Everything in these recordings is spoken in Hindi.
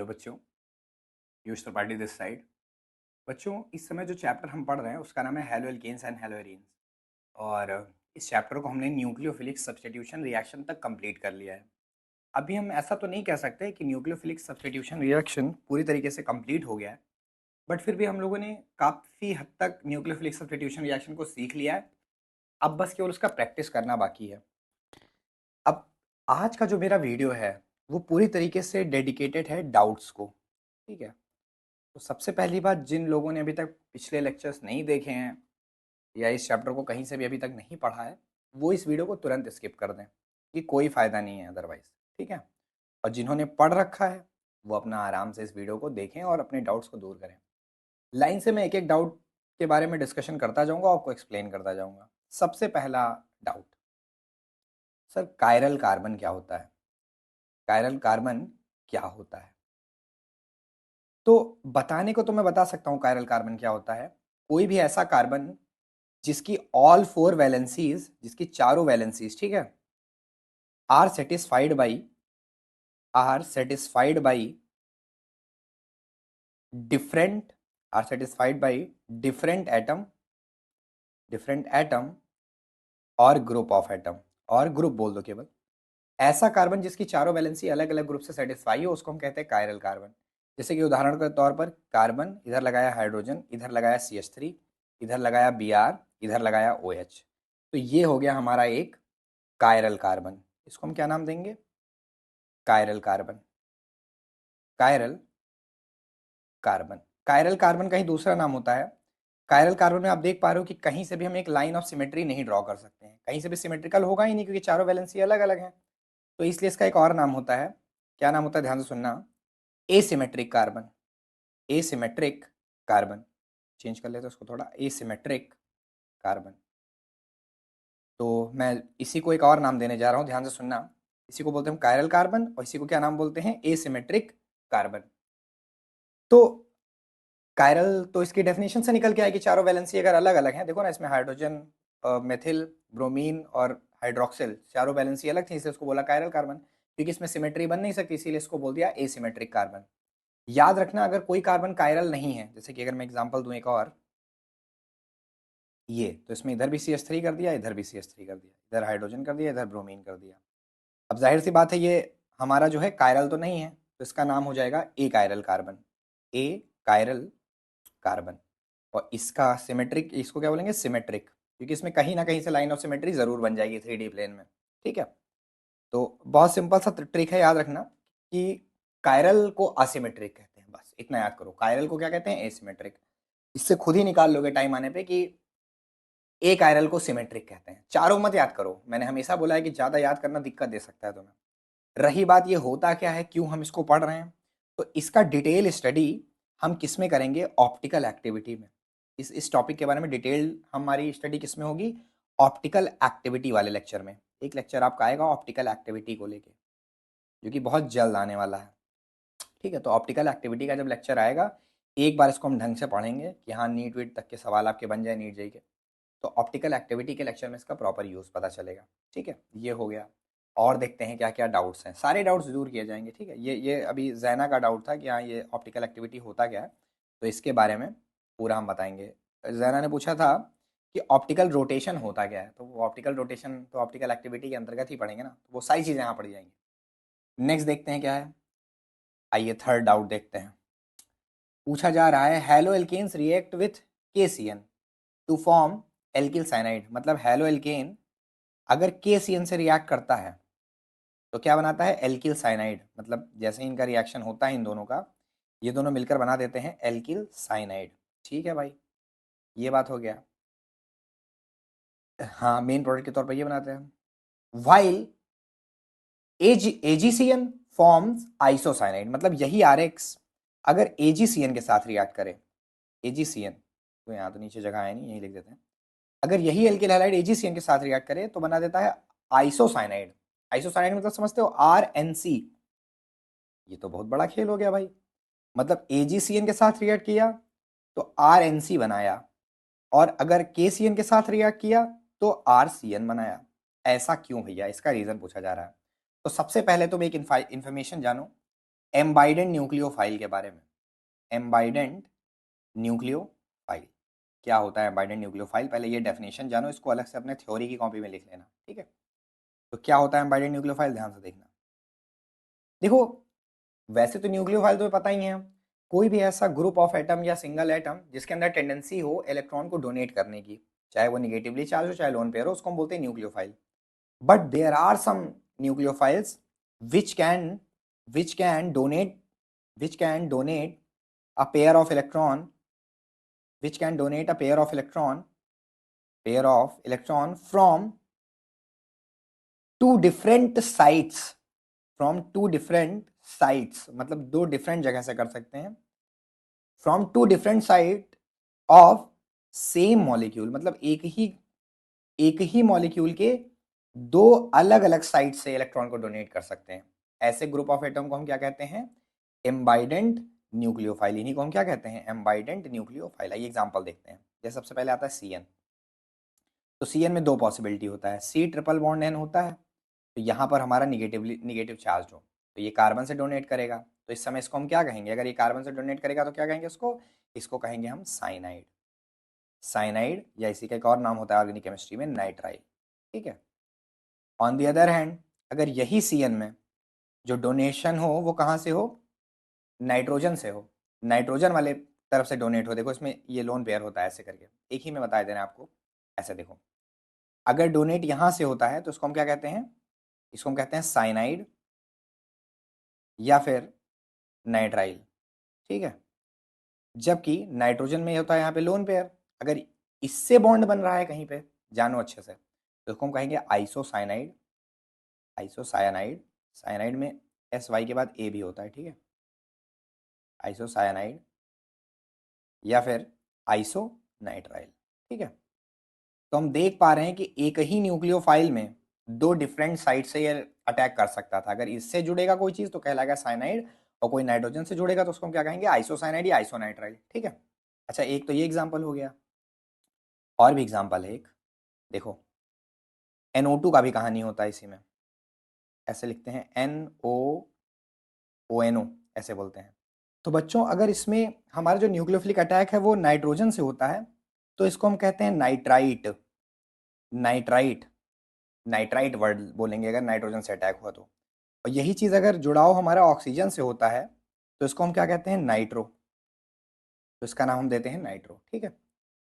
बच्चों, पीयूष त्रिपाठी दिस साइड। बच्चों, इस समय जो चैप्टर हम पढ़ रहे हैं उसका नाम है haloalkanes and haloarenes. और इस चैप्टर को हमने न्यूक्लियोफिलिक सब्स्टिट्यूशन रिएक्शन तक कंप्लीट कर लिया है। अभी हम ऐसा तो नहीं कह सकते कि न्यूक्लियोफिलिक सब्स्टिट्यूशन रिएक्शन पूरी तरीके से कंप्लीट हो गया है, बट फिर भी हम लोगों ने काफ़ी हद तक न्यूक्लियोफिलिक सब्स्टिट्यूशन रिएक्शन को सीख लिया है। अब बस केवल उसका प्रैक्टिस करना बाकी है। अब आज का जो मेरा वीडियो है वो पूरी तरीके से डेडिकेटेड है डाउट्स को। ठीक है, तो सबसे पहली बात, जिन लोगों ने अभी तक पिछले लेक्चर्स नहीं देखे हैं या इस चैप्टर को कहीं से भी अभी तक नहीं पढ़ा है, वो इस वीडियो को तुरंत स्किप कर दें कि कोई फ़ायदा नहीं है अदरवाइज। ठीक है, और जिन्होंने पढ़ रखा है वो अपना आराम से इस वीडियो को देखें और अपने डाउट्स को दूर करें। लाइन से मैं एक एक डाउट के बारे में डिस्कशन करता जाऊंगा, आपको एक्सप्लेन करता जाऊंगा। सबसे पहला डाउट, सर कायरल कार्बन क्या होता है? कायरल कार्बन क्या होता है? तो बताने को तो मैं बता सकता हूँ कायरल कार्बन क्या होता है। कोई भी ऐसा कार्बन जिसकी ऑल फोर वैलेंसीज, जिसकी चारों वैलेंसीज, ठीक है, are satisfied by different are satisfied by different atom और ग्रुप ऑफ एटम, और ग्रुप बोल दो केवल। ऐसा कार्बन जिसकी चारों वैलेंसी अलग अलग ग्रुप से सेटिस्फाई हो उसको हम कहते हैं कायरल कार्बन। जैसे कि उदाहरण के तौर पर कार्बन, इधर लगाया हाइड्रोजन, इधर लगाया CH3, इधर लगाया Br, इधर लगाया OH। तो ये हो गया हमारा एक कायरल कार्बन। इसको हम क्या नाम देंगे? Chiral carbon. Chiral carbon. Chiral carbon का ही दूसरा नाम होता है। कायरल कार्बन में आप देख पा रहे हो कि कहीं से भी हम एक लाइन ऑफ सिमेट्री नहीं ड्रॉ कर सकते हैं, कहीं से भी सिमेट्रिकल होगा ही नहीं क्योंकि चारों वैलेंसी अलग अलग हैं। तो इसलिए इसका एक और नाम होता है। क्या नाम होता है? ध्यान से सुनना। Asymmetric carbon. Asymmetric carbon. Change कर लेते हैं उसको थोड़ा, एसिमेट्रिक कार्बन। तो मैं इसी को एक और नाम देने जा रहा हूँ, ध्यान से सुनना। इसी को बोलते हैं कायरल कार्बन और इसी को क्या नाम बोलते हैं? Asymmetric carbon. तो कायरल तो इसकी डेफिनेशन से निकल के आएगी, चारों वैलेंसी अगर अलग अलग हैं। देखो ना, इसमें हाइड्रोजन, मेथिल, ब्रोमीन और हाइड्रोक्सिल, चारों वैलेंसी अलग थी, इसलिए इसको बोला कायरल कार्बन। क्योंकि इसमें सिमेट्री बन नहीं सकती, इसीलिए इसको बोल दिया एसिमेट्रिक कार्बन। याद रखना, अगर कोई कार्बन कायरल नहीं है, जैसे कि अगर मैं एग्जांपल दूं एक और, ये तो इसमें इधर भी CH3 कर दिया, इधर भी CH3 कर दिया, इधर हाइड्रोजन कर दिया, इधर ब्रोमीन कर दिया। अब जाहिर सी बात है ये हमारा जो है कायरल तो नहीं है, तो इसका नाम हो जाएगा ए कायरल कार्बन। ए कायरल कार्बन। और इसका सिमेट्रिक, इसको क्या बोलेंगे? सिमेट्रिक, क्योंकि इसमें कहीं ना कहीं से लाइन ऑफ सिमेट्री जरूर बन जाएगी 3D प्लेन में। ठीक है, तो बहुत सिंपल सा ट्रिक है, याद रखना कि कायरल को असिमेट्रिक कहते हैं, बस इतना याद करो। कायरल को क्या कहते हैं? एसिमेट्रिक। इससे खुद ही निकाल लोगे टाइम आने पे कि ए कायरल को सिमेट्रिक कहते हैं। चारों मत याद करो, मैंने हमेशा बोला है कि ज्यादा याद करना दिक्कत दे सकता है तुम्हें। रही बात ये होता क्या है, क्यों हम इसको पढ़ रहे हैं, तो इसका डिटेल स्टडी हम किस में करेंगे? ऑप्टिकल एक्टिविटी में। इस टॉपिक के बारे में डिटेल हमारी स्टडी किस में होगी? ऑप्टिकल एक्टिविटी वाले लेक्चर में। एक लेक्चर आपका आएगा ऑप्टिकल एक्टिविटी को लेके, जो कि बहुत जल्द आने वाला है। ठीक है, तो ऑप्टिकल एक्टिविटी का जब लेक्चर आएगा, एक बार इसको हम ढंग से पढ़ेंगे कि हाँ नीट वीट तक के सवाल आपके बन जाए, नीट जेई के। तो ऑप्टिकल एक्टिविटी के लेक्चर में इसका प्रॉपर यूज़ पता चलेगा। ठीक है, ये हो गया। और देखते हैं क्या क्या डाउट्स हैं। सारे डाउट्स दूर किए जाएंगे। ठीक है, ये अभी जैना का डाउट था कि हाँ ये ऑप्टिकल एक्टिविटी होता क्या है, तो इसके बारे में पूरा हम बताएंगे। जैना ने पूछा था कि ऑप्टिकल रोटेशन होता क्या है, तो वो ऑप्टिकल रोटेशन तो ऑप्टिकल एक्टिविटी के अंतर्गत ही पढ़ेंगे ना, तो वो सारी चीज़ें यहाँ पढ़ी जाएंगी। नेक्स्ट देखते हैं क्या है। आइए थर्ड डाउट देखते हैं। पूछा जा रहा है haloalkanes react with KCN to form alkyl cyanide. मतलब हैलो एल्केन अगर KCN से रिएक्ट करता है तो क्या बनाता है? Alkyl cyanide. मतलब जैसे ही इनका रिएक्शन होता है इन दोनों का, ये दोनों मिलकर बना देते हैं एल्किल साइनाइड। ठीक है भाई, ये बात हो गया। हाँ, मेन प्रोडक्ट के तौर पर ये बनाते हैं। While AgCN forms isocyanide. मतलब यही RX अगर AgCN के साथ रिएक्ट करे, AgCN, तो यहाँ तो नीचे जगह है नहीं, यही लिख देते हैं। अगर यही एल्किल हैलाइड AgCN के साथ रिएक्ट करे तो बना देता है आइसोसाइनाइड। आइसोसाइनाइड मतलब समझते हो? RNC। ये तो बहुत बड़ा खेल हो गया भाई। मतलब AgCN के साथ रिएक्ट किया तो RNC बनाया, और अगर KCN के साथ रिएक्ट किया तो RCN बनाया। ऐसा क्यों भैया? इसका रीजन पूछा जा रहा है। तो सबसे पहले तुम एक इंफॉर्मेशन जानो, एम्बाइडेंट न्यूक्लियोफाइल के बारे में। एम्बाइडेंट न्यूक्लियोफाइल क्या होता है? एम्बाइडेंट न्यूक्लियोफाइल, पहले ये डेफिनेशन जानो, इसको अलग से अपने थ्योरी की कॉपी में लिख लेना, ठीक है। तो क्या होता है एम्बाइडेंट न्यूक्लियोफाइल, ध्यान से देखना। देखो, वैसे तो न्यूक्लियोफाइल तो पता ही है, कोई भी ऐसा ग्रुप ऑफ एटम या सिंगल एटम जिसके अंदर टेंडेंसी हो इलेक्ट्रॉन को डोनेट करने की, चाहे वो निगेटिवली चार्ज हो चाहे लोन पेयर हो, उसको हम बोलते हैं nucleophile. But there are some nucleophiles which can which can donate which can donate a pair of electron which can donate a pair of electron from two different sites, from two different sites मतलब दो डिफरेंट जगह से कर सकते हैं, from two different site of same molecule, मतलब एक ही मॉलिक्यूल के दो अलग अलग साइट से इलेक्ट्रॉन को डोनेट कर सकते हैं। ऐसे ग्रुप ऑफ एटम को हम क्या कहते हैं? एम्बाइडेंट न्यूक्लियोफाइल। इन्हीं को हम क्या कहते हैं? एम्बाइडेंट न्यूक्लियोफाइल। आइए एग्जांपल देखते हैं। जैसे सबसे पहले आता है CN। तो CN में दो पॉसिबिलिटी होता है, C ट्रिपल बॉन्ड N होता है, तो यहाँ पर हमारा निगेटिव चार्ज हो तो ये कार्बन से डोनेट करेगा, तो इस समय इसको हम क्या कहेंगे? अगर ये कार्बन से डोनेट करेगा तो क्या कहेंगे इसको? इसको कहेंगे हम साइनाइड। साइनाइड, या इसी का एक और नाम होता है ऑर्गेनिक केमिस्ट्री में नाइट्राइल, ठीक है। ऑन दी अदर हैंड, अगर यही CN में जो डोनेशन हो वो कहाँ से हो? नाइट्रोजन से हो, नाइट्रोजन वाले तरफ से डोनेट हो। देखो इसमें ये लोन पेयर होता है ऐसे करके, एक ही में बता देना आपको। ऐसे देखो, अगर डोनेट यहाँ से होता है तो इसको हम क्या कहते हैं? इसको हम कहते हैं साइनाइड या फिर नाइट्राइल, ठीक है। जबकि नाइट्रोजन में होता है यहाँ पे लोन पेयर, अगर इससे बॉन्ड बन रहा है कहीं पे, जानो अच्छे से, तो इसको हम कहेंगे आइसोसाइनाइड। आइसोसाइनाइड, साइनाइड में SY के बाद A भी होता है, ठीक है। आइसोसाइनाइड या फिर आइसोनाइट्राइल, ठीक है। तो हम देख पा रहे हैं कि एक ही न्यूक्लियोफाइल में दो डिफरेंट साइड से ये अटैक कर सकता था। अगर इससे जुड़ेगा कोई चीज तो कहलाएगा साइनाइड, और कोई नाइट्रोजन से जुड़ेगा तो उसको हम क्या कहेंगे? आइसोसाइनाइड या आइसोनाइट्राइल, ठीक है। अच्छा, एक तो ये एग्जांपल हो गया, और भी एग्जांपल है एक। देखो, NO2 का भी कहानी होता है इसी में। ऐसे लिखते हैं NOONO, ऐसे बोलते हैं। तो बच्चों, अगर इसमें हमारा जो न्यूक्लियोफिलिक अटैक है वो नाइट्रोजन से होता है तो इसको हम कहते हैं नाइट्राइट। नाइट्राइट, नाइट्राइट वर्ड बोलेंगे अगर नाइट्रोजन से अटैक हुआ तो। और यही चीज़ अगर जुड़ाव हमारा ऑक्सीजन से होता है तो इसको हम क्या कहते हैं? नाइट्रो। तो इसका नाम हम देते हैं नाइट्रो, ठीक है।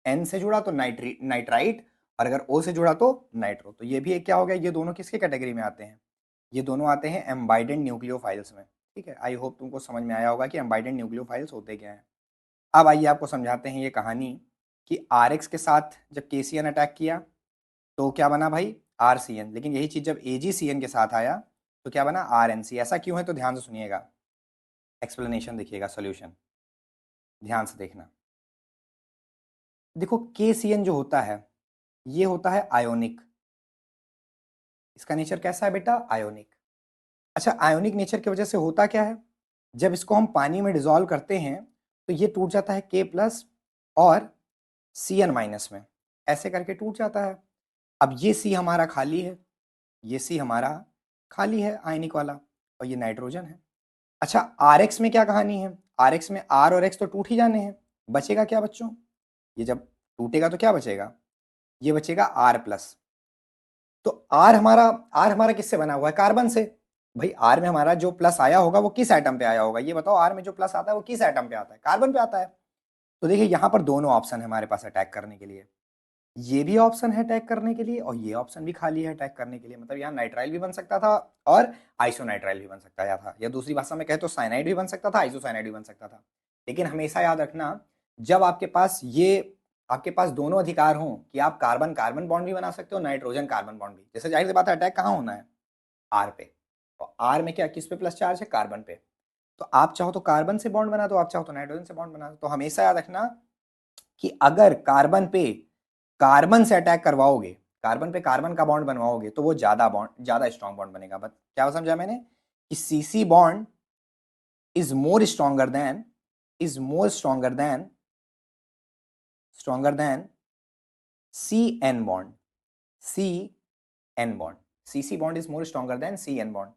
N से जुड़ा तो नाइट्राइट, और अगर O से जुड़ा तो नाइट्रो। तो ये भी एक क्या हो गया? ये दोनों किसके कैटेगरी में आते हैं? ये दोनों आते हैं एम्बाइडेंट न्यूक्लियोफाइल्स में, ठीक है। आई होप तुमको समझ में आया होगा कि एम्बाइडेंट न्यूक्लियोफाइल्स होते क्या हैं। अब आइए आपको समझाते हैं ये कहानी कि RX के साथ जब KCN अटैक किया तो क्या बना भाई? RCN। लेकिन यही चीज जब AgCN के साथ आया तो क्या बना? RNC। ऐसा क्यों है? तो ध्यान से सुनिएगा, एक्सप्लेनेशन देखिएगा, सॉल्यूशन ध्यान से देखना। देखो, KCN जो होता है ये होता है आयोनिक। इसका नेचर कैसा है बेटा? आयोनिक। अच्छा, आयोनिक नेचर की वजह से होता क्या है? जब इसको हम पानी में डिजोल्व करते हैं तो ये टूट जाता है K+ और Cn- में, ऐसे करके टूट जाता है। अब ये C हमारा खाली है, ये C हमारा खाली है आयनिक वाला, और ये नाइट्रोजन है। अच्छा, RX में क्या कहानी है? RX में R और X तो टूट ही जाने हैं, बचेगा क्या बच्चों? ये जब टूटेगा तो क्या बचेगा? ये बचेगा R+। तो R हमारा किससे बना हुआ है? कार्बन से। भाई R में हमारा जो प्लस आया होगा वो किस एटम पे आया होगा? ये बताओ, R में जो प्लस आता है वो किस एटम पे आता है? कार्बन पे आता है। तो देखिए, यहां पर दोनों ऑप्शन है हमारे पास अटैक करने के लिए। ये भी ऑप्शन है अटैक करने के लिए और ये ऑप्शन भी खाली है अटैक करने के लिए। मतलब यहाँ नाइट्राइल भी बन सकता था और आइसोनाइट्राइल भी बन सकता था, या दूसरी भाषा में कहे तो साइनाइड भी बन सकता था, आइसोसाइनाइड भी बन सकता था। लेकिन हमेशा याद रखना, जब आपके पास दोनों अधिकार हों कि आप कार्बन कार्बन बॉन्ड भी बना सकते हो, नाइट्रोजन कार्बन बॉन्ड भी, जैसे जाहिर सी बात है अटैक कहाँ होना है? आर पे। और आर में क्या, किस पे प्लस चार्ज है? कार्बन पे। तो आप चाहो तो कार्बन से बॉन्ड बना दो, आप चाहो तो नाइट्रोजन से बॉन्ड बना दो। तो हमेशा याद रखना कि अगर कार्बन पे कार्बन से अटैक करवाओगे, कार्बन पे कार्बन का बॉन्ड बनवाओगे, तो वो ज्यादा स्ट्रॉन्ग बॉन्ड बनेगा। बट क्या समझा मैंने? कि CC bond is more stronger than CN bond. CN bond, CC bond is more stronger than CN bond.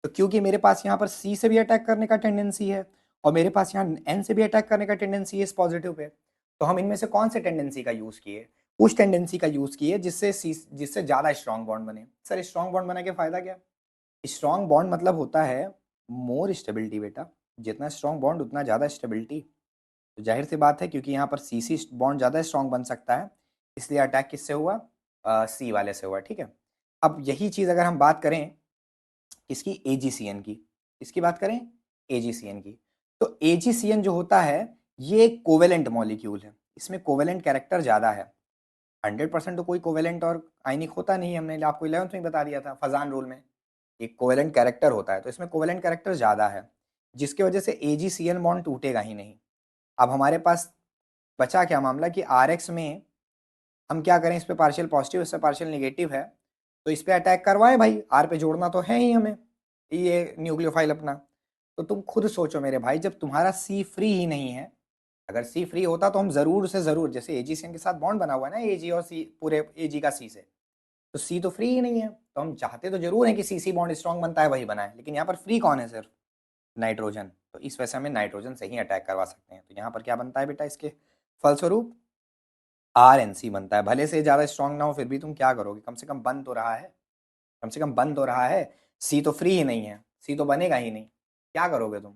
तो क्योंकि मेरे पास यहाँ पर C से भी अटैक करने का टेंडेंसी है और मेरे पास यहाँ N से भी अटैक करने का टेंडेंसी है इस पॉजिटिव पे, तो हम इनमें से कौन से टेंडेंसी का यूज किए? उस टेंडेंसी का यूज किए जिससे ज्यादा स्ट्रॉन्ग बॉन्ड बने। सर स्ट्रॉन्ग बॉन्ड बना के फायदा क्या? स्ट्रॉन्ग बॉन्ड मतलब होता है मोर स्टेबिलिटी बेटा, जितना स्ट्रॉन्ग बॉन्ड उतना ज्यादा स्टेबिलिटी। तो जाहिर सी बात है क्योंकि यहाँ पर CC बॉन्ड ज्यादा स्ट्रॉन्ग बन सकता है, इसलिए अटैक किससे हुआ? C वाले से हुआ। ठीक है, अब यही चीज अगर हम बात करें किसकी? AgCN की। इसकी बात करें AgCN की, तो AgCN जो होता है ये एक कोवेलेंट मॉलिक्यूल है, इसमें कोवेलेंट कैरेक्टर ज्यादा है। 100% तो कोई कोवेलेंट और आयनिक होता नहीं है, हमने आपको 11th में बता दिया था फजान रूल में। एक कोवेलेंट कैरेक्टर होता है, तो इसमें कोवेलेंट कैरेक्टर ज्यादा है, जिसकी वजह से AgCN बॉन्ड टूटेगा ही नहीं। अब हमारे पास बचा क्या मामला कि RX में हम क्या करें? इस पे पार्शियल पॉजिटिव, इस पे पार्शियल नेगेटिव है, तो इस पे अटैक करवाएं भाई, R पे जोड़ना तो है ही हमें, ये न्यूक्लियोफाइल अपना। तो तुम खुद सोचो मेरे भाई, जब तुम्हारा C फ्री ही नहीं है, अगर C फ्री होता तो हम जरूर से जरूर, जैसे AgCN के साथ बॉन्ड बना हुआ है ना Ag और C, पूरे Ag का C से, तो C तो फ्री ही नहीं है, तो हम चाहते तो जरूर है कि CC बॉन्ड स्ट्रॉन्ग बनता है वही बनाए, लेकिन यहाँ पर फ्री कौन है? सिर्फ नाइट्रोजन। तो इस वजह से हमें नाइट्रोजन से ही अटैक करवा सकते हैं। तो यहाँ पर क्या बनता है बेटा? इसके फलस्वरूप RNC बनता है। भले से ज़्यादा स्ट्रॉन्ग ना हो, फिर भी तुम क्या करोगे? कम से कम बन तो रहा है, कम से कम बन तो रहा है। C तो फ्री ही नहीं है, C तो बनेगा ही नहीं, क्या करोगे तुम?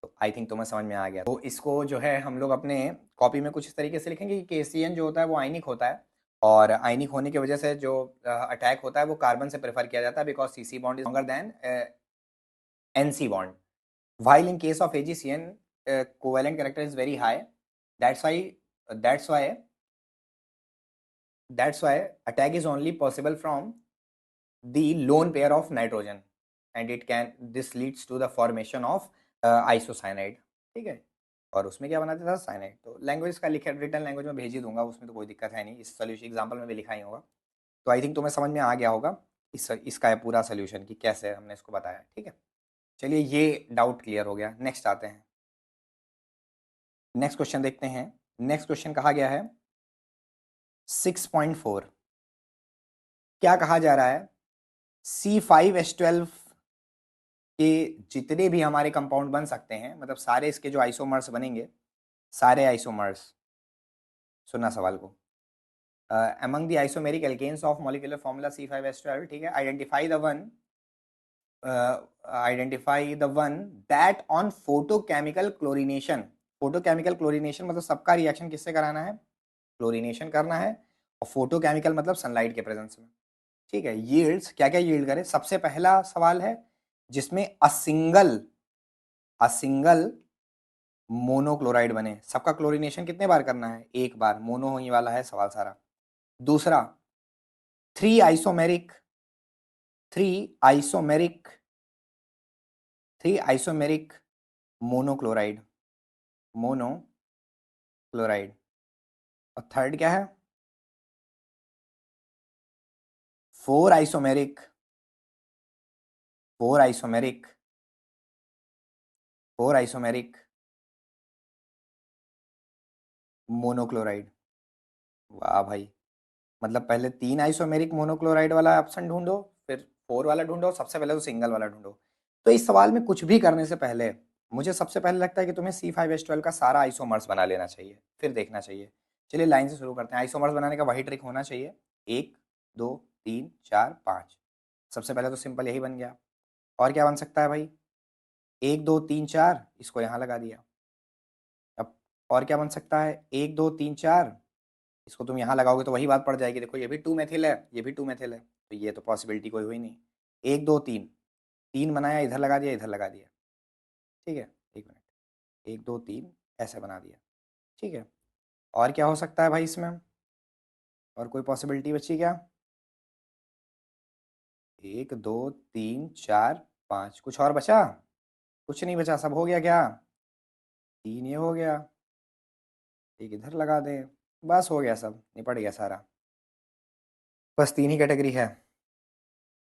तो आई थिंक तुम्हें समझ में आ गया। तो इसको जो है हम लोग अपने कॉपी में कुछ इस तरीके से लिखेंगे कि KCN जो होता है वो आयनिक होता है, और आयनिक होने की वजह से जो अटैक होता है वो कार्बन से प्रेफर किया जाता है, because CC bond is longer than NC bond, while in case of AgCN covalent character is very high. That's why that's why that's why attack is only possible from the lone pair of nitrogen, and it can this leads to the formation of isocyanide. ठीक है, और उसमें क्या बनाते था? साइनाइड। तो लैंग्वेज का लिखे रिटर्न लैंग्वेज में भेज ही दूंगा, उसमें तो कोई दिक्कत है नहीं, इस सोल्यूशन एग्जाम्पल में भी लिखा ही होगा। तो आई थिंक तुम्हें समझ में आ गया होगा इसका पूरा सोल्यूशन कि कैसे हमने इसको बताया। ठीक है, चलिए ये डाउट क्लियर हो गया। नेक्स्ट आते हैं, नेक्स्ट क्वेश्चन देखते हैं। नेक्स्ट क्वेश्चन कहा गया है 6.4। क्या कहा जा रहा है? C5H12 के जितने भी हमारे कंपाउंड बन सकते हैं, मतलब सारे इसके जो आइसोमर्स बनेंगे, सारे आइसोमर्स, सुनना सवाल को, among the isomeric alkanes of molecular formula C5H12, ठीक है, identify the one that on photochemical chlorination, photochemical chlorination मतलब सबका रिएक्शन किससे कराना है? क्लोरीनेशन करना है, और फोटोकेमिकल मतलब सनलाइट के प्रेजेंस में। ठीक है, यील्ड्स क्या क्या यील्ड करे? सबसे पहला सवाल है जिसमें अ सिंगल मोनोक्लोराइड बने। सबका क्लोरीनेशन कितने बार करना है? एक बार, मोनो होने वाला है सवाल सारा। दूसरा, three isomeric three isomeric three isomeric monochloride monochloride. और थर्ड क्या है? Four isomeric four isomeric four isomeric monochloride. वाह भाई, मतलब पहले तीन आइसोमेरिक मोनोक्लोराइड वाला ऑप्शन ढूंढो, फिर फोर वाला ढूंढो, सबसे पहले तो सिंगल वाला ढूंढो। तो इस सवाल में कुछ भी करने से पहले मुझे सबसे पहले लगता है कि तुम्हें C5H12 का सारा आइसोमर्स बना लेना चाहिए, फिर देखना चाहिए। चलिए लाइन से शुरू करते हैं। आइसोमर्स बनाने का वही ट्रिक होना चाहिए, 1 2 3 4 5। सबसे पहले तो सिंपल यही बन गया। और क्या बन सकता है भाई? 1 2 3 4, इसको यहाँ लगा दिया। अब और क्या बन सकता है? 1 2 3 4, इसको तुम यहाँ लगाओगे तो वही बात पड़ जाएगी। देखो ये भी 2 मेथिल है, ये भी 2 मेथिल है, तो ये तो पॉसिबिलिटी कोई हुई नहीं। 1 2 3, तीन बनाया, इधर लगा दिया, इधर लगा दिया। ठीक है, एक मिनट, 1 2 3 ऐसे बना दिया। ठीक है, और क्या हो सकता है भाई इसमें? और कोई पॉसिबिलिटी बची क्या? 1 2 3 4 5, कुछ और बचा? कुछ नहीं बचा, सब हो गया क्या? तीन ये हो गया, एक इधर लगा दे, बस हो गया, सब निपट गया सारा। बस तीन ही कैटेगरी है।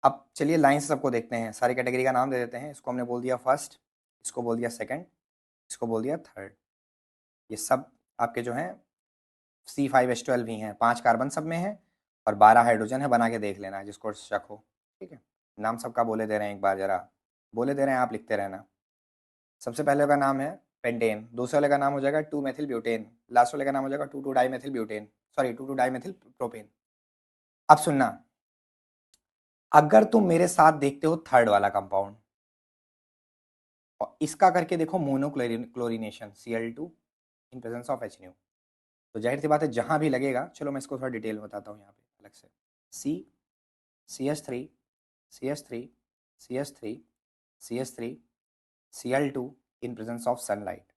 अब चलिए लाइन से सबको देखते हैं, सारी कैटेगरी का नाम दे देते हैं। इसको हमने बोल दिया फर्स्ट, इसको बोल दिया सेकंड, इसको बोल दिया थर्ड। ये सब आपके जो हैं C5H12 ही हैं, 5 कार्बन सब में है और 12 हाइड्रोजन है। बना के देख लेना जिसको शक हो। ठीक है, नाम सबका बोले दे रहे हैं एक बार जरा। बोले दे रहे हैं, आप लिखते रहना। सबसे पहले का नाम है पेंटेन, दूसरे वाले का नाम हो जाएगा 2 मेथिल ब्यूटेन, लास्ट वाले का नाम हो जाएगा 2 2 di methyl butane, sorry 2 2 di methyl propane. अब सुनना, अगर तुम मेरे साथ देखते हो थर्ड वाला कंपाउंड और इसका करके देखो monochlorination Cl2 in presence of H, तो जाहिर सी बात है जहां भी लगेगा, चलो मैं इसको थोड़ा डिटेल में बताता हूँ यहाँ पे अलग से। सी, CH3, CH3, CH3, CH3, Cl2 in presence of sunlight.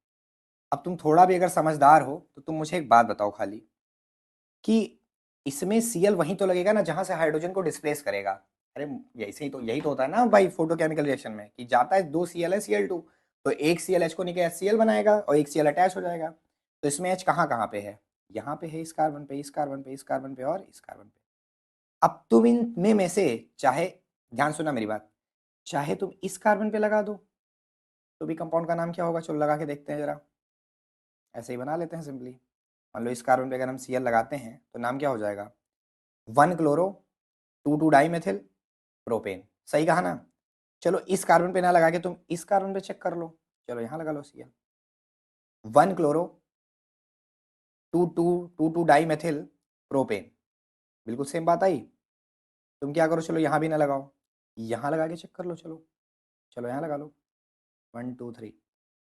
अब तुम थोड़ा भी अगर समझदार हो तो तुम मुझे एक बात बताओ खाली, कि इसमें Cl वहीं तो लगेगा ना जहां से हाइड्रोजन को डिस्प्लेस करेगा। अरे यही तो होता है ना भाई फोटोकेमिकल रिएक्शन में, कि जाता है 2 Cl है Cl2, तो एक ClH को निकल HCl बनाएगा और एक Cl अटैच हो जाएगा। तो इसमें H कहाँ कहाँ पे है, यहाँ पे है, इस कार्बन पे, इस कार्बन पे, इस कार्बन पे और इस कार्बन पे। अब तुम इनमें में से चाहे, ध्यान सुना मेरी बात, चाहे तुम इस कार्बन पे लगा दो तो भी कंपाउंड का नाम क्या होगा, चलो लगा के देखते हैं जरा। ऐसे ही बना लेते हैं सिंपली। मान लो इस कार्बन पे अगर हम Cl लगाते हैं तो नाम क्या हो जाएगा, 1 क्लोरो 2 2 डाई मेथिल प्रोपेन। सही कहा ना। चलो इस कार्बन पे ना लगा के तुम इस कार्बन पे चेक कर लो, चलो यहाँ लगा लो Cl, 1 chloro 2 2 2 2 di methyl propane, बिल्कुल सेम बात आई। तुम क्या करो, चलो यहाँ भी ना लगाओ, यहाँ लगा के चेक कर लो, चलो चलो यहाँ लगा लो, 1 2 3,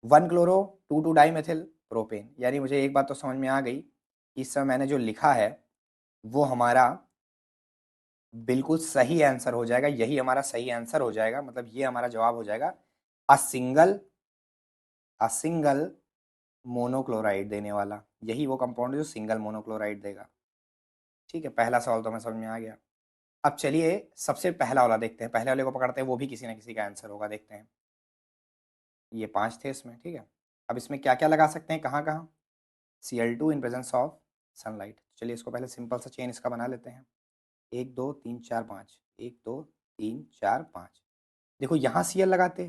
1 क्लोरो 2 2 डाई मेथिल प्रोपेन। यानी मुझे एक बात तो समझ में आ गई, इस समय मैंने जो लिखा है वो हमारा बिल्कुल सही आंसर हो जाएगा, यही हमारा सही आंसर हो जाएगा, मतलब ये हमारा जवाब हो जाएगा, a single a single monochloride देने वाला। यही वो कंपाउंड है जो सिंगल मोनोक्लोराइड देगा। ठीक है, पहला सवाल तो हमें समझ में आ गया। अब चलिए सबसे पहला वाला देखते हैं, पहले वाले को पकड़ते हैं, वो भी किसी ना किसी का आंसर होगा, देखते हैं। ये 5 थे इसमें, ठीक है। अब इसमें क्या क्या लगा सकते हैं, कहाँ कहाँ, Cl2 in presence of sunlight. चलिए इसको पहले सिंपल सा चेन इसका बना लेते हैं, 1 2 3 4 5, 1 2 3 4 5। देखो यहाँ Cl लगाते,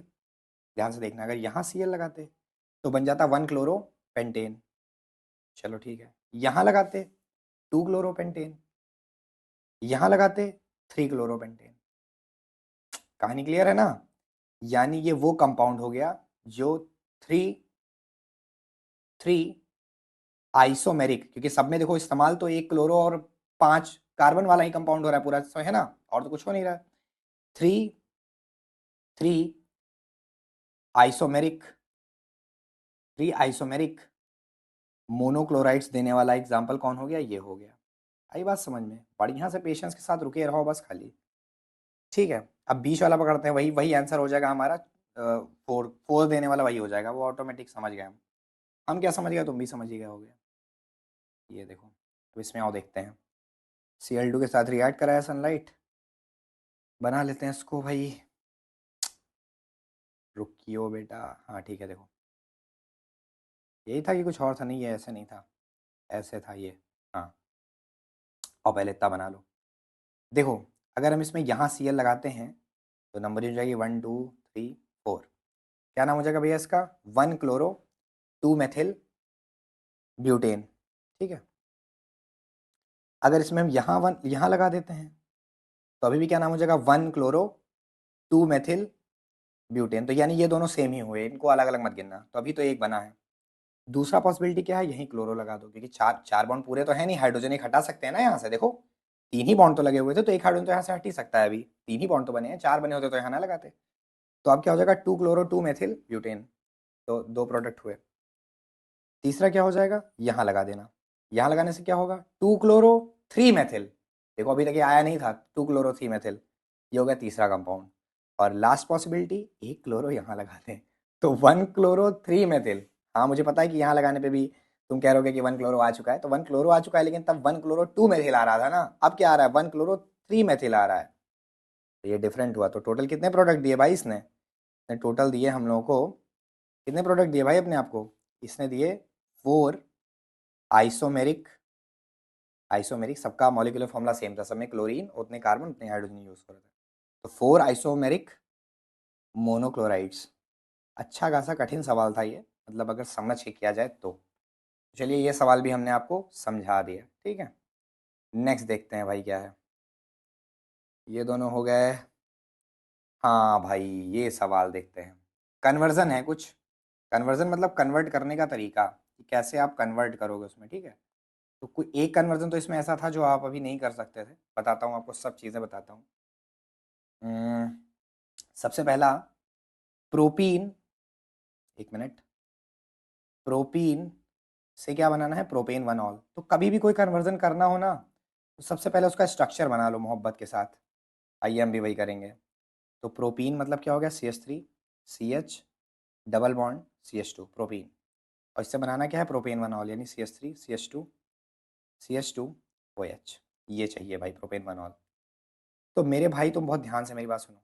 ध्यान से देखना, अगर यहाँ Cl लगाते तो बन जाता 1 क्लोरो पेंटेन। चलो ठीक है, यहाँ लगाते 2 क्लोरो पेंटेन, यहाँ लगाते 3 क्लोरो पेंटेन। कहानी क्लियर है ना। यानी ये वो कंपाउंड हो गया जो थ्री थ्री आइसोमेरिक, क्योंकि सब में देखो इस्तेमाल तो 1 क्लोरो और 5 कार्बन वाला ही कंपाउंड हो रहा है पूरा, है ना, और तो कुछ हो नहीं रहा। थ्री थ्री आइसोमेरिक, 3 आइसोमेरिक मोनोक्लोराइड्स देने वाला एग्जाम्पल कौन हो गया, ये हो गया। आई बात समझ में, बढ़िया से पेशेंस के साथ रुके रहो बस खाली। ठीक है, अब बीच वाला पकड़ते हैं, वही वही आंसर हो जाएगा हमारा, 4 4 देने वाला वही हो जाएगा, वो ऑटोमेटिक समझ गए हम क्या समझ गए, तुम भी समझ ही गए होगे। ये देखो, अब इसमें आओ देखते हैं, Cl2 के साथ रिएक्ट कराया सनलाइट, बना लेते हैं इसको भाई। रुकियो बेटा, हाँ ठीक है, देखो यही था कि कुछ और था, नहीं ये ऐसे नहीं था, ऐसे था ये, हाँ। और पहले इतना बना लो, देखो अगर हम इसमें यहाँ Cl लगाते हैं तो नंबर हो जाएगी 1 2 3 4। क्या नाम हो जाएगा भैया इसका, 1 क्लोरो 2 मेथिल ब्यूटेन। ठीक है, अगर इसमें हम यहाँ लगा देते हैं तो अभी भी क्या नाम हो जाएगा, 1 क्लोरो 2 मेथिल ब्यूटेन। तो यानी ये दोनों सेम ही हुए, इनको अलग अलग मत गिनना, तो अभी तो एक बना है। दूसरा पॉसिबिलिटी क्या है, यहीं क्लोरो लगा दो, क्योंकि चार चार बॉन्ड पूरे तो है नहीं, हाइड्रोजन एक हटा सकते हैं ना यहाँ से, देखो 3 ही बॉन्ड तो लगे हुए थे, तो एक हाइड्रोजन तो यहाँ से हट ही सकता है, अभी 3 ही बॉन्ड तो बने हैं, 4 बने होते तो यहाँ ना लगाते। तो अब क्या हो जाएगा, 2 क्लोरो 2 मेथिल ब्यूटेन, तो 2 प्रोडक्ट हुए। तीसरा क्या हो जाएगा, यहाँ लगा देना, यहाँ लगाने से क्या होगा, 2 क्लोरो 3 मेथिल, देखो अभी तक ये आया नहीं था, 2 क्लोरो 3 मेथिल, ये हो गया तीसरा कंपाउंड। और लास्ट पॉसिबिलिटी, एक क्लोरो यहाँ लगा दें तो 1 क्लोरो 3 मेथिल। हाँ मुझे पता है कि यहाँ लगाने पे भी तुम कह रहोगे कि 1 क्लोरो आ चुका है, तो 1 क्लोरो आ चुका है, लेकिन तब 1 क्लोरो 2 मेथिल आ रहा था ना, अब क्या आ रहा है, 1 क्लोरो 3 मेथिल आ रहा है, तो ये डिफरेंट हुआ। तो टोटल कितने प्रोडक्ट दिए भाई इसने टोटल दिए हम लोगों को, कितने प्रोडक्ट दिए भाई अपने आप को, इसने दिए 4 आइसोमेरिक, आइसोमेरिक सबका मॉलिक्यूलर फॉर्मूला सेम था, सब में क्लोरीन उतने कार्बन उतने हाइड्रोजन यूज कर रहे थे, तो 4 आइसोमेरिक मोनोक्लोराइड्स। अच्छा खासा कठिन सवाल था ये, मतलब अगर समझ के किया जाए तो। चलिए ये सवाल भी हमने आपको समझा दिया, ठीक है। नेक्स्ट देखते हैं भाई क्या है, ये दोनों हो गए हाँ भाई, ये सवाल देखते हैं। कन्वर्जन है कुछ। कन्वर्जन मतलब कन्वर्ट करने का तरीका, कि कैसे आप कन्वर्ट करोगे उसमें, ठीक है। तो कोई एक कन्वर्जन तो इसमें ऐसा था जो आप अभी नहीं कर सकते थे, बताता हूँ आपको, सब चीज़ें बताता हूँ। हम्म, सबसे पहला, प्रोपीन, एक मिनट, प्रोपीन से क्या बनाना है, प्रोपेन वन ऑल। तो कभी भी कोई कन्वर्जन करना हो ना, तो सबसे पहले उसका स्ट्रक्चर बना लो मोहब्बत के साथ। आइए हम भी वही करेंगे। तो प्रोपीन मतलब क्या हो गया, CH3 CH double bond CH2, propene. और इससे बनाना क्या है, प्रोपेन वन ऑल, यानी CH3 CH2 OH। ये चाहिए भाई प्रोपेन वन ऑल। तो मेरे भाई तुम बहुत ध्यान से मेरी बात सुनो,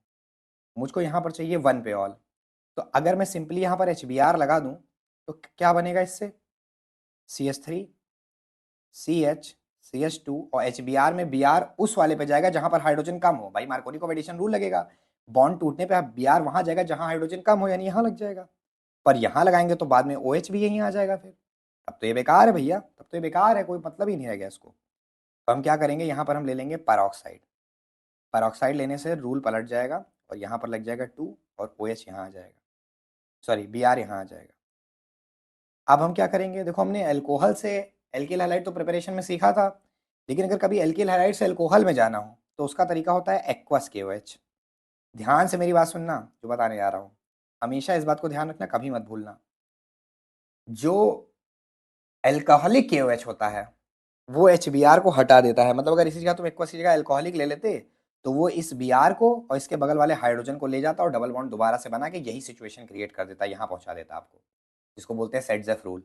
मुझको यहाँ पर चाहिए वन पे ऑल। तो अगर मैं सिंपली यहाँ पर HBr लगा दूँ तो क्या बनेगा इससे, CH3 CH2, और HBr में Br उस वाले पे जाएगा जहां पर हाइड्रोजन कम हो। भाई मार्कोनी कोवेडिशन रूल लगेगा, बॉन्ड टूटने पे Br वहां जाएगा जहां हाइड्रोजन कम हो, यानी यहाँ लग जाएगा। पर यहाँ लगाएंगे तो बाद में OH भी यहीं आ जाएगा फिर। तब तो ये बेकार है भैया, तब तो ये बेकार है, कोई मतलब ही नहीं रह गया इसको। तो हम क्या करेंगे, यहाँ पर हम ले लेंगे पैरोक्साइड। पैरोक्साइड लेने से रूल पलट जाएगा और यहाँ पर लग जाएगा 2, और OH यहाँ आ जाएगा, सॉरी Br यहाँ आ जाएगा। अब हम क्या करेंगे, देखो हमने अल्कोहल से एल्किल हैलाइड तो प्रिपरेशन में सीखा था, लेकिन अगर कभी एल्किल हैलाइड से अल्कोहल में जाना हो तो उसका तरीका होता है एक्वस KOH। ध्यान से मेरी बात सुनना जो बताने जा रहा हूँ, हमेशा इस बात को ध्यान रखना, कभी मत भूलना। जो एल्कोहलिक KOH होता है वो HBr को हटा देता है। मतलब अगर इसी जगह तुम एक्वस की जगह एल्कोहलिक ले लेते तो वो इस Br को और इसके बगल वाले हाइड्रोजन को ले जाता और डबल बॉन्ड दोबारा से बना के यही सिचुएशन क्रिएट कर देता, यहाँ पहुंचा देता आपको, जिसको बोलते हैं सेट्जेफ रूल।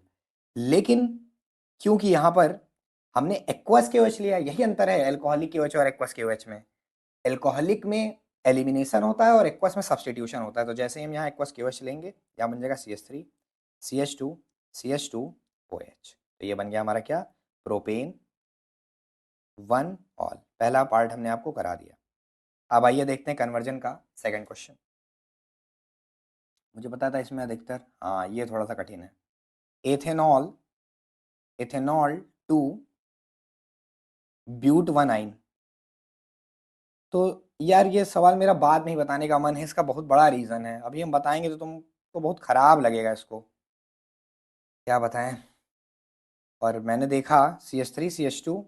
लेकिन क्योंकि यहाँ पर हमने एक्वस KOH लिया, यही अंतर है एल्कोहलिक KOH और एक्वस KOH में। एल्कोहलिक में एलिमिनेशन होता है और एक्वस में सब्सटीट्यूशन होता है। तो जैसे ही हम यहाँ एक्वस KOH लेंगे, यहाँ बन जाएगा CH3 CH2 CH2 OH। तो ये बन गया हमारा क्या, प्रोपेन वन ऑल। पहला पार्ट हमने आपको करा दिया। अब आइए देखते हैं कन्वर्जन का सेकंड क्वेश्चन। मुझे पता था इसमें अधिकतर, हाँ ये थोड़ा सा कठिन है। Ethanol, ethanol to but one yne. तो यार ये सवाल मेरा बाद में ही बताने का मन है, इसका बहुत बड़ा रीज़न है, अभी हम बताएंगे तो तुमको बहुत ख़राब लगेगा इसको, क्या बताएं। और मैंने देखा CH3 CH2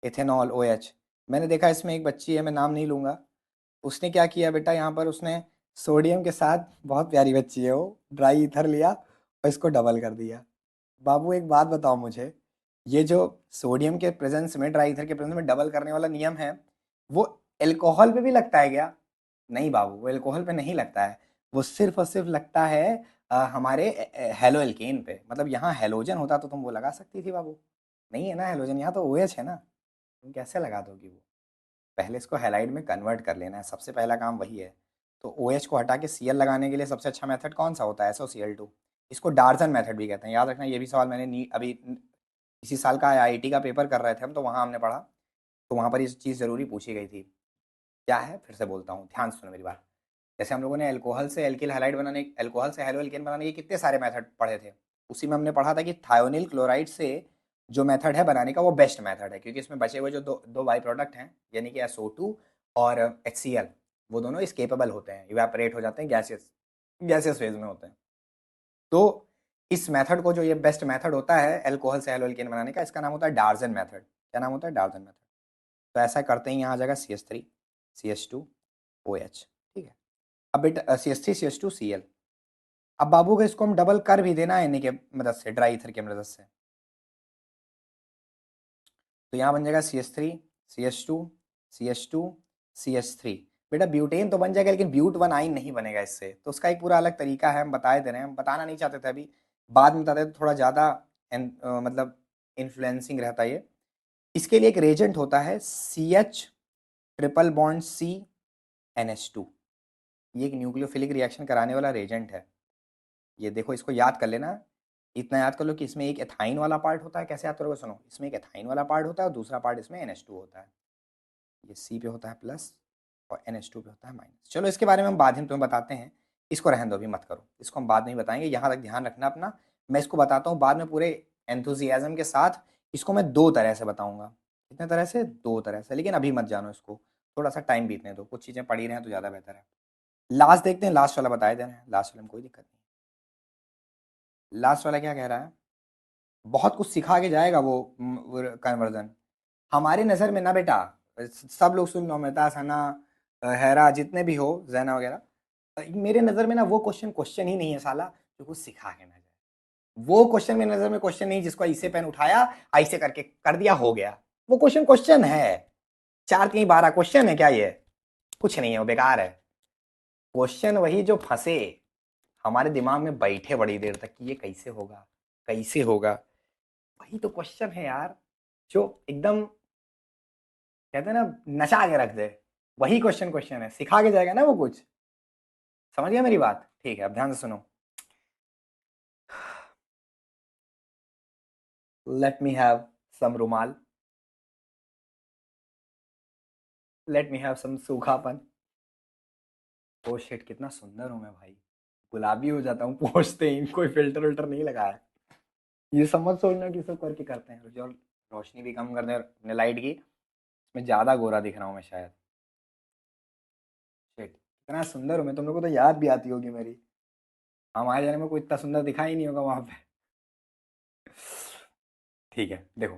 एथेनॉल OH, मैंने देखा इसमें एक बच्ची है, मैं नाम नहीं लूँगा, उसने क्या किया बेटा, यहाँ पर उसने सोडियम के साथ, बहुत प्यारी बच्ची है वो, ड्राई ईथर लिया और इसको डबल कर दिया। बाबू एक बात बताओ मुझे, ये जो सोडियम के प्रेजेंस में, ड्राई ईथर के प्रेजेंस में डबल करने वाला नियम है, वो अल्कोहल पे भी लगता है क्या? नहीं बाबू, वो अल्कोहल पे नहीं लगता है, वो सिर्फ और सिर्फ लगता है हमारे हेलो एल्केन पे। मतलब यहाँ हेलोजन होता तो तुम वो लगा सकती थी बाबू, नहीं है ना हेलोजन, यहाँ तो OH है ना, तुम कैसे लगा दोगी वो। पहले इसको हैलाइड में कन्वर्ट कर लेना है, सबसे पहला काम वही है। तो OH को हटा के Cl लगाने के लिए सबसे अच्छा मेथड कौन सा होता है, SOCl2। इसको डार्जन मेथड भी कहते हैं, याद रखना, ये भी सवाल मैंने अभी इसी साल का IIT का पेपर कर रहे थे हम, तो वहाँ हमने पढ़ा, तो वहाँ पर ये चीज़ ज़रूरी पूछी गई थी। क्या है, फिर से बोलता हूँ, ध्यान से सुनो मेरी बात। जैसे हम लोगों ने अल्कोहल से एल्किल हैलाइड बनाने, अल्कोहल से हेलो एल्केन बनाने के कितने सारे मेथड पढ़े थे, उसी में हमने पढ़ा था कि थायोनिल क्लोराइड से जो मेथड है बनाने का वो बेस्ट मेथड है, क्योंकि इसमें बचे हुए जो दो दो बाई प्रोडक्ट हैं, यानी कि SO2 और HCl, वो दोनों इस्केपेबल होते हैं, इवेपोरेट हो जाते हैं, गैसियस गैसियस फेज में होते हैं। तो इस मेथड को, जो ये बेस्ट मेथड होता है अल्कोहल से हेलो एल्केन बनाने का, इसका नाम होता है डार्जन मेथड। क्या नाम होता है, डार्जन मेथड। तो ऐसा करते ही यहाँ आ जाएगा CH3 CH2 OH, ठीक है। अब बेटा CH3 CH2 Cl। अब बाबू को इसको हम डबल कर भी देना है, के मदद से, ड्राई ईथर की मदद से, तो यहाँ बन जाएगा CH3 CH2 CH2 CH3। बेटा ब्यूटेन तो बन जाएगा, लेकिन ब्यूट वन आइन नहीं बनेगा इससे, तो उसका एक पूरा अलग तरीका है, हम बताए दे रहे हैं, हम बताना नहीं चाहते थे अभी, बाद में बताते तो थोड़ा ज़्यादा मतलब इन्फ्लुएंसिंग रहता है ये। इसके लिए एक रेजेंट होता है CH ट्रिपल बॉन्ड CNH2, ये एक न्यूक्लियोफिलिक रिएक्शन कराने वाला रेजेंट है। ये देखो, इसको याद कर लेना, इतना याद कर लो कि इसमें एक एथाइन वाला पार्ट होता है। कैसे याद करोगे, सुनो, इसमें एक एथाइन वाला पार्ट होता है और दूसरा पार्ट इसमें NH2 होता है। ये C पे होता है प्लस और NH2 पे होता है माइनस। चलो इसके बारे में हम बाद में तुम्हें बताते हैं, इसको रहने दो, अभी मत करो, इसको हम बाद में ही बताएंगे, यहाँ तक ध्यान रखना अपना। मैं इसको बताता हूँ बाद में पूरे एंथुजियाज्म के साथ, इसको मैं दो तरह से बताऊंगा। कितने तरह से, दो तरह से, लेकिन अभी मत जानो इसको, थोड़ा सा टाइम बीतने दो, कुछ चीज़ें पड़ी रहें तो ज़्यादा बेहतर है। लास्ट देखते हैं, लास्ट वाला बताए दे रहे हैं, लास्ट वाले में कोई दिक्कत नहीं। लास्ट वाला क्या कह रहा है, बहुत कुछ सिखा के जाएगा वो कन्वर्जन। हमारी नज़र में ना बेटा, सब लोग सुन लो, मेहता सना हैरा जितने भी हो, जैना वगैरह, मेरे नज़र में ना वो क्वेश्चन क्वेश्चन ही नहीं है साला, जो कुछ सिखा के ना जाए। वो क्वेश्चन मेरी नज़र में क्वेश्चन नहीं जिसको ऐसे पेन उठाया, ऐसे करके कर दिया, हो गया। वो क्वेश्चन क्वेश्चन है, 4 3 12 क्वेश्चन है क्या ये? कुछ नहीं है, वो बेकार है। क्वेश्चन वही जो फंसे हमारे दिमाग में बैठे बड़ी देर तक कि ये कैसे होगा, कैसे होगा, वही तो क्वेश्चन है यार, जो एकदम कहते हैं ना नचा के रख दे। वही क्वेश्चन क्वेश्चन है, सिखा के जाएगा ना वो कुछ। समझ गया मेरी बात? ठीक है, अब ध्यान से सुनो। लेट मी हैव सम रुमाल, लेट मी हैव सम सूखापन। ओ शिट, कितना सुंदर हूं मैं भाई, गुलाबी हो जाता हूँ पहुंचते ही, कोई फिल्टर विल्टर नहीं लगाया। ये समझ सोचना कि सब करके करते हैं। जो रोशनी भी कम कर दे अपने लाइट की, मैं ज्यादा गोरा दिख रहा हूँ मैं शायद। शिट, इतना सुंदर हूँ मैं, तुम लोगों को तो याद भी आती होगी मेरी। हमारे जाने में कोई इतना सुंदर दिखा ही नहीं होगा वहां पे। ठीक है, देखो,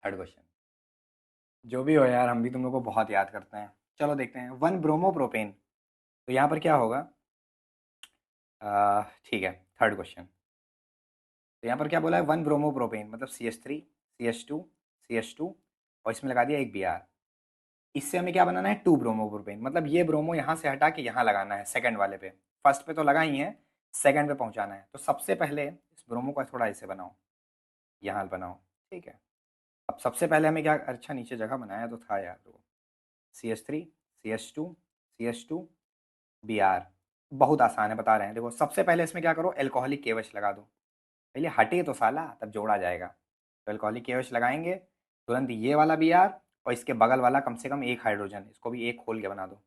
थर्ड क्वेश्चन। जो भी हो यार, हम भी तुम लोग को बहुत याद करते हैं। चलो देखते हैं, वन ब्रोमोप्रोपेन। तो यहाँ पर क्या होगा, ठीक है, थर्ड क्वेश्चन। तो यहाँ पर क्या बोला है, वन ब्रोमोप्रोपेन मतलब CH3 CH2 और इसमें लगा दिया एक Br। इससे हमें क्या बनाना है, 2 ब्रोमोप्रोपेन, मतलब ये ब्रोमो यहाँ से हटा के यहाँ लगाना है सेकंड वाले पे। फर्स्ट पे तो लगा ही है, सेकंड पे पहुँचाना है। तो सबसे पहले इस ब्रोमो को थोड़ा ऐसे बनाओ, यहाँ बनाओ, ठीक है। अब सबसे पहले हमें क्या, अच्छा नीचे जगह बनाया तो था यार, वो CH3 CH2 Br। बहुत आसान है, बता रहे हैं। देखो, सबसे पहले इसमें क्या करो, एल्कोहलिक केवच लगा दो। पहले हटे तो साला, तब जोड़ा जाएगा। तो एल्कोहलिक केवच लगाएंगे, तुरंत ये वाला Br और इसके बगल वाला कम से कम एक हाइड्रोजन, इसको भी एक खोल के बना दो।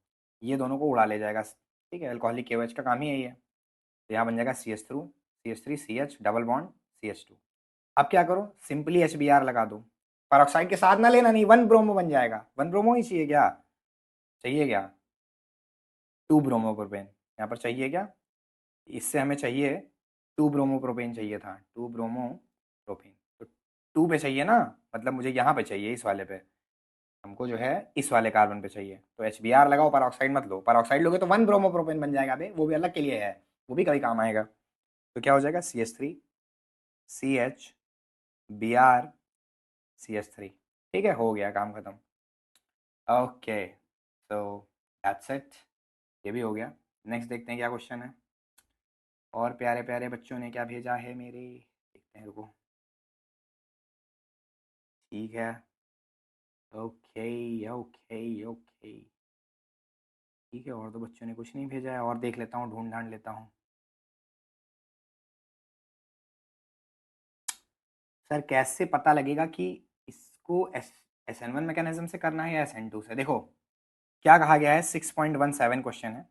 ये दोनों को उड़ा ले जाएगा, ठीक है। एल्कोहलिक केवच का काम ही यही है। तो यहाँ बन जाएगा CH3 CH double bond CH2। अब क्या करो, सिंपली HBr लगा दो। पेरोक्साइड के साथ ना लेना, नहीं, वन ब्रोमो बन जाएगा। वन ब्रोमो ही चाहिए क्या, चाहिए क्या, 2 ब्रोमोप्रोपेन यहाँ पर चाहिए क्या? इससे हमें चाहिए 2 ब्रोमोप्रोपेन चाहिए था, 2 ब्रोमोप्रोपेन। तो 2 पे चाहिए ना, मतलब मुझे यहाँ पे चाहिए, इस वाले पे हमको जो है, इस वाले कार्बन पे चाहिए। तो HBr लगाओ, पेरोक्साइड मत लो। पेरोक्साइड लोगे तो 1 ब्रोमोप्रोपेन बन जाएगा बे, वो भी अलग के लिए है, वो भी कभी काम आएगा। तो क्या हो जाएगा, CH3 CH Br CH3। ठीक है, हो गया काम खत्म। ओके, सो दैट्स इट, ये भी हो गया। नेक्स्ट देखते हैं क्या क्वेश्चन है, और प्यारे प्यारे बच्चों ने क्या भेजा है मेरे, देखते हैं, रुको। ठीक है, ओके ओके ओके, ठीक है। और तो बच्चों ने कुछ नहीं भेजा है, और देख लेता हूँ, ढूंढ ढांड लेता हूँ। सर कैसे पता लगेगा कि इसको SN1 मैकेनिज्म से करना है या SN2 से? देखो, क्या कहा गया है, 6.17 क्वेश्चन है।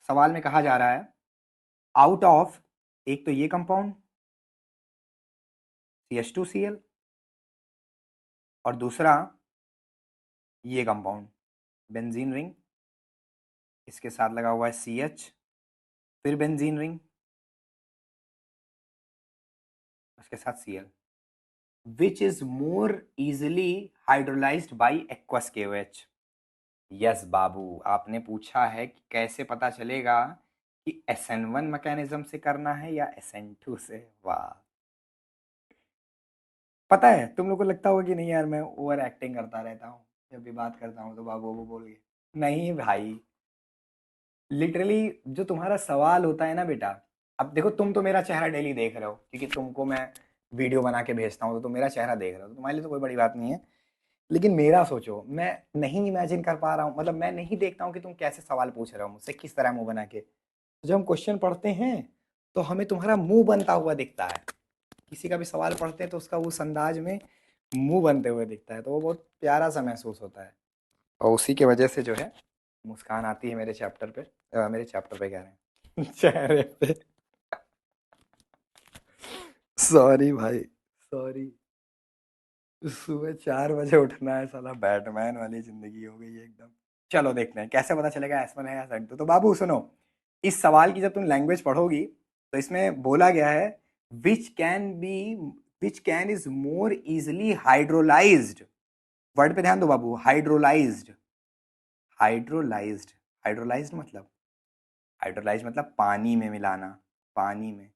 सवाल में कहा जा रहा है, आउट ऑफ, एक तो ये कंपाउंड CH2Cl, और दूसरा ये कंपाउंड बेंजीन रिंग, इसके साथ लगा हुआ है CH, फिर बेंजीन रिंग, उसके साथ Cl। Which is more easily hydrolyzed by aqueous KOH? Yes बाबू, आपने पूछा है कि कैसे पता चलेगा कि SN1 मैकेनिज्म से करना है या SN2 से। वाह, पता है तुम लोग को लगता होगा कि नहीं यार, मैं ओवर एक्टिंग करता रहता हूँ, जब भी बात करता हूँ तो बाबू वो बोल के। नहीं भाई, लिटरली जो तुम्हारा सवाल होता है ना बेटा, अब देखो, तुम तो मेरा चेहरा डेली देख रहे हो, क्योंकि तुमको मैं वीडियो बना के भेजता हूँ, तो तुम मेरा चेहरा देख रहे हो, तो तुम्हारे लिए तो कोई बड़ी बात नहीं है। लेकिन मेरा सोचो, मैं नहीं इमेजिन कर पा रहा हूँ, मतलब मैं नहीं देखता हूँ कि तुम कैसे सवाल पूछ रहे हो मुझसे, किस तरह मुंह बना के। तो जब हम क्वेश्चन पढ़ते हैं तो हमें तुम्हारा मुंह बनता हुआ दिखता है। किसी का भी सवाल पढ़ते हैं तो उसका उस अंदाज में मुंह बनते हुए दिखता है, तो वो बहुत प्यारा सा महसूस होता है। और उसी की वजह से जो है, मुस्कान आती है मेरे चैप्टर पे, मेरे चैप्टर पे कह रहे हैं चेहरे पे। सॉरी भाई, सॉरी। सुबह 4 बजे उठना है, साला बैटमैन वाली जिंदगी हो गई है एकदम। चलो देखते हैं कैसे पता चलेगा S1 है या S2। तो बाबू सुनो, इस सवाल की जब तुम लैंग्वेज पढ़ोगी तो इसमें बोला गया है which can be, which can is more easily hydrolysed. Word पे ध्यान दो बाबू, हाइड्रोलाइज्ड। हाइड्रोलाइज्ड, हाइड्रोलाइज्ड मतलब, हाइड्रोलाइज्ड मतलब पानी में मिलाना, पानी में।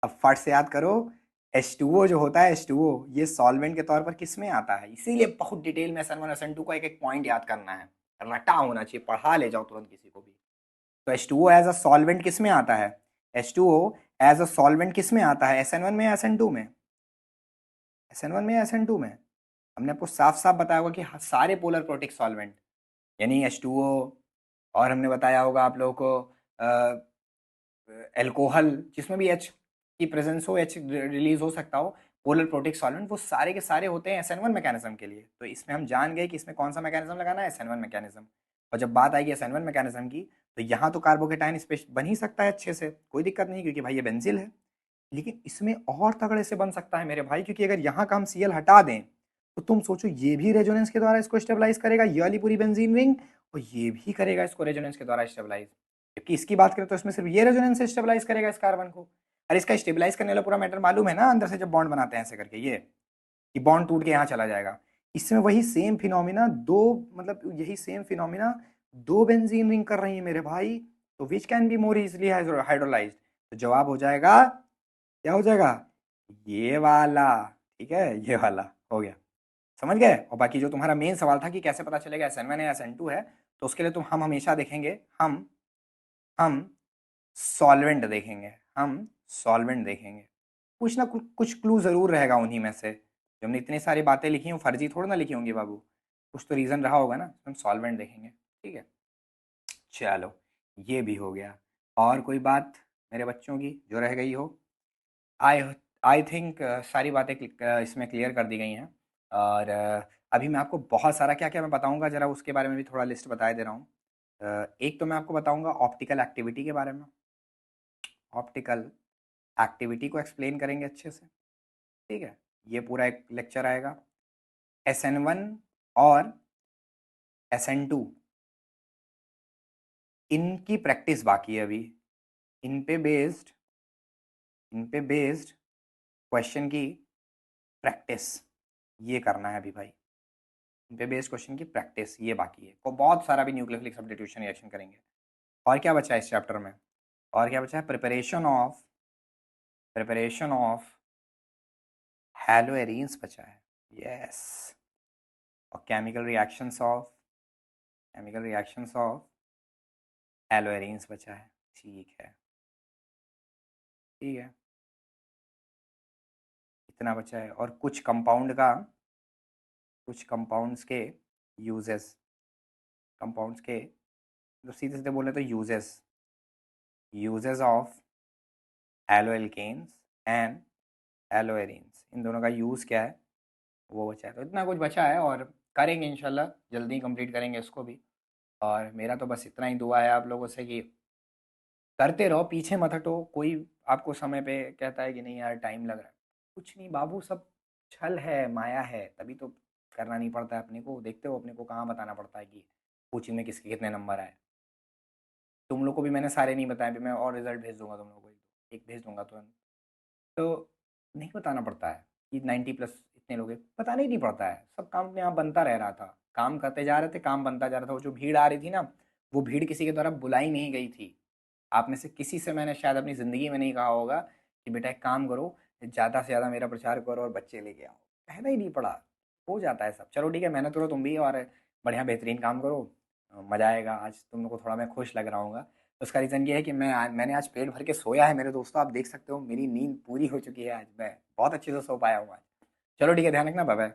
अब फट से याद करो, H2O जो होता है, H2O ये सॉल्वेंट के तौर पर किस में आता है, इसीलिए बहुत डिटेल में SN1 SN2 का एक एक पॉइंट याद करना है, रटा होना चाहिए, पढ़ा ले जाओ तुरंत किसी को भी। तो H2O एज अ सॉल्वेंट किस में आता है, H2O एज अ सॉल्वेंट किस में आता है, SN1 में या SN2 में, SN1 में या SN2 में। हमने आपको साफ साफ बताया होगा कि सारे पोलर प्रोटिक सॉल्वेंट, यानी H2O, और हमने बताया होगा आप लोगों को एल्कोहल जिसमें भी H की प्रेजेंस हो, H रिलीज हो सकता हो, पोलर प्रोटिक सॉल्वेंट, वो सारे के सारे होते हैं SN1 मैकेनिज्म के लिए। तो इसमें हम जान गए कि इसमें कौन सा मैकेनिज्म लगाना है, SN1 मैकेनिज्म। और जब बात आएगी SN1 मैकेनिज्म की, तो यहाँ तो कार्बोकेटाइन स्पेश बन ही सकता है अच्छे से, कोई दिक्कत नहीं, क्योंकि भाई ये बेंजिल है। लेकिन इसमें और तगड़े से बन सकता है मेरे भाई, क्योंकि अगर यहाँ का हम Cl हटा दें तो तुम सोचो ये भी रेजोनेंस के द्वारा इसको स्टेबलाइज करेगा, ये वाली पूरी बेंजीन रिंग, और ये भी करेगा इसको रेजोनेंस के द्वारा स्टेबलाइज। जबकि इसकी बात करें तो इसमें सिर्फ ये रेजोनेंस से स्टेबलाइज करेगा इस कार्बन को। और इसका स्टेबलाइज करने वाला पूरा मैटर मालूम है ना, अंदर से जब बॉन्ड बनाते हैं ऐसे करके, ये कि बॉन्ड टूट के यहाँ चला जाएगा। इसमें वही सेम फिनोमिना दो, मतलब यही सेम फिनोमिना दो बेंजीन रिंग कर रही है मेरे भाई। तो which can be more easily hydrolysed, तो जवाब हो जाएगा, क्या हो जाएगा, ये वाला। ठीक है, ये वाला हो गया, समझ गए। और बाकी जो तुम्हारा मेन सवाल था कि कैसे पता चलेगा SN1 या SN2 है, तो उसके लिए हम हमेशा देखेंगे, हम सॉल्वेंट देखेंगे, हम सॉल्वेंट देखेंगे। कुछ ना कुछ क्लू जरूर रहेगा उन्हीं में से। जो हमने इतनी सारी बातें लिखी हूँ फर्जी थोड़ी ना लिखी होंगी बाबू, कुछ तो रीजन रहा होगा ना, हम सॉल्वेंट देखेंगे। ठीक है, चलो ये भी हो गया। और कोई बात मेरे बच्चों की जो रह गई हो? आई आई थिंक सारी बातें इसमें क्लियर कर दी गई हैं। और अभी मैं आपको बहुत सारा क्या क्या मैं बताऊंगा, जरा उसके बारे में भी थोड़ा लिस्ट बता दे रहा हूँ। एक तो मैं आपको बताऊंगा ऑप्टिकल एक्टिविटी के बारे में, ऑप्टिकल एक्टिविटी को एक्सप्लेन करेंगे अच्छे से। ठीक है, ये पूरा एक लेक्चर आएगा। SN1 और SN2 इनकी प्रैक्टिस बाकी है अभी, इन पे बेस्ड, इन पे बेस्ड क्वेश्चन की प्रैक्टिस ये करना है अभी भाई। इन पे बेस्ड क्वेश्चन की प्रैक्टिस ये बाकी है, और बहुत सारा भी न्यूक्लियोफिलिक सब्स्टिट्यूशन रिएक्शन करेंगे। और क्या बचा है इस चैप्टर में, और क्या बचा है, प्रिपरेशन ऑफ हैलोएरीन्स बचा है, यस। और केमिकल रिएक्शंस ऑफ हैलोएरीन्स बचा है। ठीक है, ठीक है, इतना बचा है। और कुछ कंपाउंड का, कुछ कंपाउंड्स के यूजेस, कंपाउंड्स के तो सीधे सीधे बोले तो यूजेस, यूजेस ऑफ एलोएल्केन्स एंड एलोएरीन्स, इन दोनों का यूज़ क्या है वो बचा है। तो इतना कुछ बचा है, और करेंगे इंशाल्लाह, जल्दी कंप्लीट करेंगे इसको भी। और मेरा तो बस इतना ही दुआ है आप लोगों से कि करते रहो, पीछे मत हटो। कोई आपको समय पे कहता है कि नहीं यार टाइम लग रहा है, कुछ नहीं बाबू, सब छल है, माया है, तभी तो करना नहीं पड़ता है अपने को। देखते हो अपने को कहाँ बताना पड़ता है कि कोचिंग में किसके कितने नंबर आए। तुम लोग को भी मैंने सारे नहीं बताए, भी मैं और रिजल्ट भेज दूंगा तुम लोगों को, एक भेज दूंगा तुरंत। तो नहीं बताना पड़ता है कि 90+ इतने लोग हैं, बताना ही नहीं पड़ता है, सब काम अपने आप बनता रह रहा था। काम करते जा रहे थे, काम बनता जा रहा था। वो जो भीड़ आ रही थी ना, वो भीड़ किसी के द्वारा बुलाई नहीं गई थी। आप में से किसी से मैंने शायद अपनी ज़िंदगी में नहीं कहा होगा कि बेटा एक काम करो, ज़्यादा से ज़्यादा मेरा प्रचार करो और बच्चे लेके आओ। कहना ही नहीं पड़ा, हो जाता है सब। चलो ठीक है, मेहनत करो तुम भी, और बढ़िया बेहतरीन काम करो, मज़ा आएगा। आज तुम लोग को थोड़ा मैं खुश लग रहा हूँ। उसका रीज़न ये है कि मैंने आज पेट भर के सोया है मेरे दोस्तों, आप देख सकते हो मेरी नींद पूरी हो चुकी है। आज मैं बहुत अच्छे से सो पाया हूँ आज। चलो ठीक है, ध्यान रखना, बाय बाय।